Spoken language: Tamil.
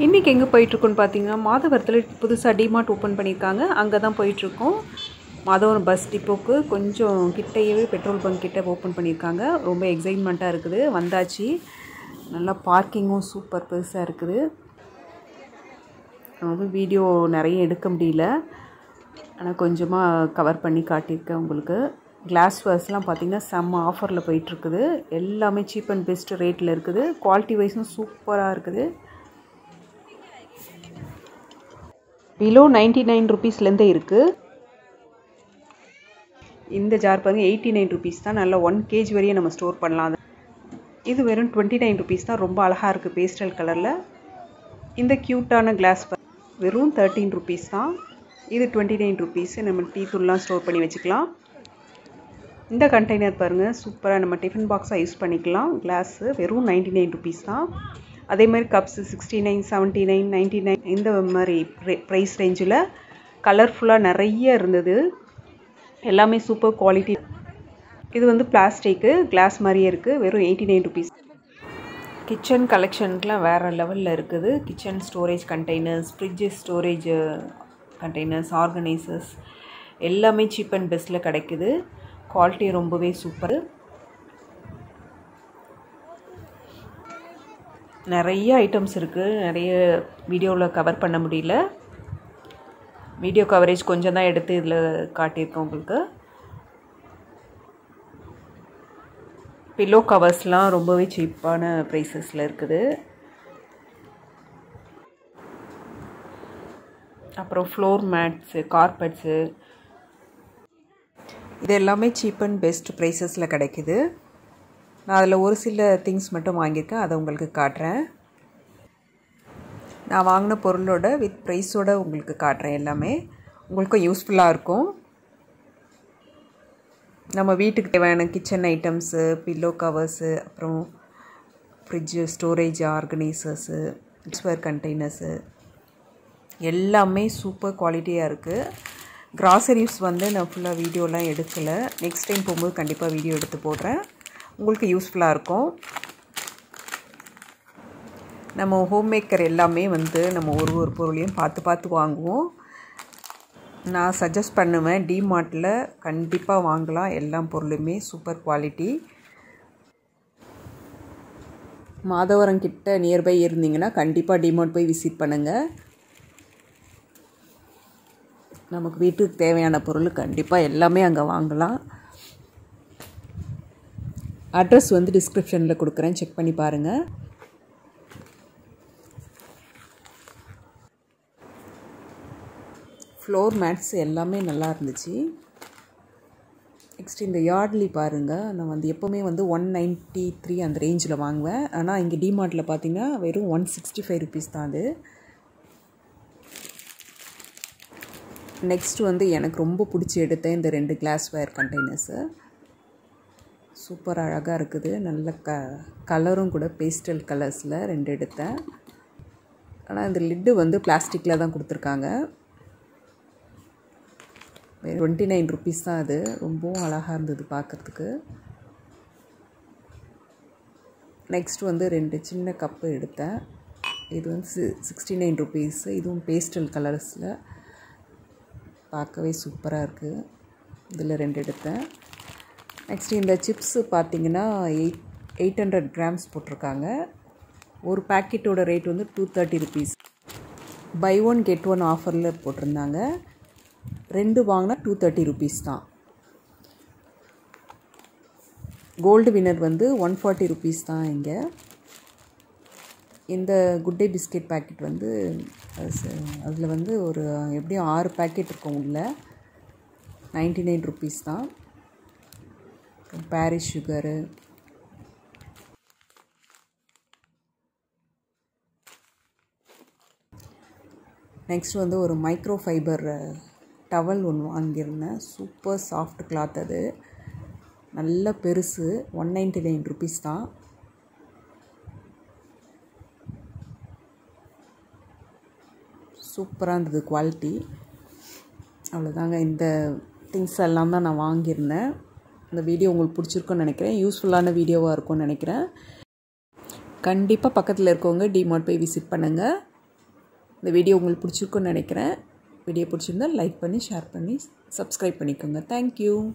இன்றைக்கி எங்கே போயிட்டுருக்கோன்னு பார்த்தீங்கன்னா மாதவரத்தில் புதுசாக டிமார்ட் ஓப்பன் பண்ணியிருக்காங்க. அங்கே தான் போயிட்டுருக்கோம். மாதவரம் பஸ் டிப்போக்கு கொஞ்சம் கிட்டையவே பெட்ரோல் பங்க் கிட்ட ஓப்பன் பண்ணியிருக்காங்க. ரொம்ப எக்ஸைட்மெண்ட்டாக இருக்குது. வந்தாச்சு. நல்லா பார்க்கிங்கும் சூப்பர் பெருசாக இருக்குது. ரொம்ப வீடியோ நிறைய எடுக்க முடியல, ஆனால் கொஞ்சமாக கவர் பண்ணி காட்டியிருக்கேன் உங்களுக்கு. கிளாஸ் வேர்ஸ்லாம் பார்த்திங்கன்னா செம்ம ஆஃபரில் போயிட்டுருக்குது. எல்லாமே சீப் அண்ட் பெஸ்ட் ரேட்டில் இருக்குது. குவாலிட்டி வைஸும் சூப்பராக இருக்குது. பிலோ 99 ருபீஸ்லேருந்தே இருக்குது. இந்த ஜார் பாருங்க 89 ருபீஸ் தான். நல்லா 1 kg வரையும் நம்ம ஸ்டோர் பண்ணலாம். இது வெறும் 29 ருபீஸ் தான். ரொம்ப அழகாக இருக்குது பேஸ்டல் கலரில். இந்த க்யூட்டான கிளாஸ் வெறும் 13 ருபீஸ் தான். இது 29 ருபீஸ். நம்ம டீ தூள்லாம் ஸ்டோர் பண்ணி வச்சுக்கலாம். இந்த கண்டெய்னர் பாருங்கள், சூப்பராக நம்ம டிஃபன் பாக்ஸாக யூஸ் பண்ணிக்கலாம். கிளாஸு வெறும் 99 ருபீஸ் தான். அதே மாதிரி கப்ஸு 69, 79, 99 இந்த மாதிரி ப்ரைஸ் ரேஞ்சில் கலர்ஃபுல்லாக நிறைய இருந்தது. எல்லாமே சூப்பர் குவாலிட்டி. இது வந்து பிளாஸ்டிக்கு கிளாஸ் மாதிரியே இருக்குது. வெறும் 89 ருபீஸ். கிச்சன் கலெக்ஷனுக்குலாம் வேறு லெவலில் இருக்குது. Kitchen storage containers, fridge storage containers, organisers எல்லாமே சீப் அண்ட் பெஸ்ட்டில் கிடைக்குது. குவாலிட்டி ரொம்பவே சூப்பர். நிறைய ஐட்டம்ஸ் இருக்குது. நிறைய வீடியோவில் கவர் பண்ண முடியல. வீடியோ கவரேஜ் கொஞ்சம் தான் எடுத்து இதில் காட்டியிருக்கோம் உங்களுக்கு. பில்லோ கவர்ஸ்லாம் ரொம்பவே சீப்பான ப்ரைஸஸில் இருக்குது. அப்புறம் ஃப்ளோர் மேட்ஸு, கார்பெட்ஸு இது எல்லாமே சீப் அண்ட் பெஸ்ட் ப்ரைஸஸில் கிடைக்கிது. நான் அதில் ஒரு சில திங்ஸ் மட்டும் வாங்கியிருக்கேன். அதை உங்களுக்கு காட்டுறேன். நான் வாங்கின பொருளோட வித் ப்ரைஸோடு உங்களுக்கு காட்டுறேன். எல்லாமே உங்களுக்கும் யூஸ்ஃபுல்லாக இருக்கும். நம்ம வீட்டுக்கு தேவையான கிச்சன் ஐட்டம்ஸு, பில்லோ கவர்ஸு, அப்புறம் fridge, storage organisers, glassware containers எல்லாமே சூப்பர் குவாலிட்டியாக இருக்குது. கிராசரிஸ் வந்து நான் ஃபுல்லாக வீடியோலாம் எடுக்கலை. நெக்ஸ்ட் டைம் போகும்போது கண்டிப்பாக வீடியோ எடுத்து போடுறேன். உங்களுக்கு யூஸ்ஃபுல்லாக இருக்கும். நம்ம ஹோம் மேக்கர் எல்லாமே வந்து நம்ம ஒரு பொருளையும் பார்த்து வாங்குவோம். நான் சஜஸ்ட் பண்ணுவேன், டிமார்ட்டில் கண்டிப்பாக வாங்கலாம். எல்லா பொருளுமே சூப்பர் குவாலிட்டி. மாதவரம் கிட்ட நியர்பை இருந்தீங்கன்னா கண்டிப்பாக டிமார்ட் போய் விசிட் பண்ணுங்கள். நமக்கு வீட்டுக்கு தேவையான பொருள் கண்டிப்பாக எல்லாமே அங்கே வாங்கலாம். அட்ரஸ் வந்து டிஸ்கிரிப்ஷனில் கொடுக்குறேன், செக் பண்ணி பாருங்கள். ஃப்ளோர் மேட்ஸ் எல்லாமே நல்லா இருந்துச்சு. நெக்ஸ்ட் இந்த யார்ட்லி பாருங்கள். நான் வந்து எப்போவுமே வந்து 193 அந்த ரேஞ்சில் வாங்குவேன். ஆனால் இங்கே டிமார்ட்டில் பார்த்தீங்கன்னா வெறும் 165 ருபீஸ் தான் அது. நெக்ஸ்ட் வந்து எனக்கு ரொம்ப பிடிச்சி எடுத்தேன் இந்த 2 கிளாஸ்வேர் கண்டெய்னர்ஸு. சூப்பர் அழகாக இருக்குது. நல்ல கலரும் கூட பேஸ்டல் கலர்ஸில் 2 எடுத்தேன். ஆனால் இந்த லிட்டு வந்து பிளாஸ்டிக்கில் தான் கொடுத்துருக்காங்க. 29 ருபீஸ் தான் அது. ரொம்பவும் அழகாக இருந்தது பார்க்குறதுக்கு. நெக்ஸ்ட் வந்து 2 சின்ன கப்பு எடுத்தேன். இது வந்து 69 ருபீஸ். இதுவும் பேஸ்டல் கலர்ஸில் பார்க்கவே சூப்பராக இருக்குது. இதில் 2 எடுத்தேன். நெக்ஸ்ட் இந்த சிப்ஸு பார்த்திங்கன்னா 800 கிராம்ஸ் போட்டிருக்காங்க. ஒரு பேக்கெட்டோட ரேட் வந்து 230 ருபீஸ். பை 1 கெட் 1 ஆஃபரில் போட்டிருந்தாங்க. 2 வாங்கினா 230 ருபீஸ் தான். கோல்டு வின்னர் வந்து 140 ருபீஸ் தான் இங்கே. இந்த குட் டே பிஸ்கெட் பேக்கெட் வந்து அதில் வந்து ஒரு எப்படியும் 6 பேக்கெட் இருக்கும் உள்ள. 99 ருபீஸ் தான். பாரிஸ் சுகரு, நெக்ஸ்ட் வந்து ஒரு மைக்ரோ ஃபைபர் டவல் ஒன்று வாங்கியிருந்தேன். Super soft cloth. அது நல்ல பெருசு. 199 ருபீஸ் தான். சூப்பராக இருந்தது குவாலிட்டி. அவ்வளோதாங்க. இந்த திங்ஸ் எல்லாம் தான் நான் வாங்கியிருந்தேன். இந்த வீடியோ உங்களுக்கு பிடிச்சிருக்குன்னு நினைக்கிறேன். யூஸ்ஃபுல்லான வீடியோவாக இருக்கும்னு நினைக்கிறேன். கண்டிப்பாக பக்கத்தில் இருக்கவங்க டிமார்ட் போய் விசிட் பண்ணுங்கள். இந்த வீடியோ உங்களுக்கு பிடிச்சிருக்குன்னு நினைக்கிறேன். வீடியோ பிடிச்சிருந்தால் லைக் பண்ணி ஷேர் பண்ணி சப்ஸ்கிரைப் பண்ணிக்கோங்க. தேங்க்யூ.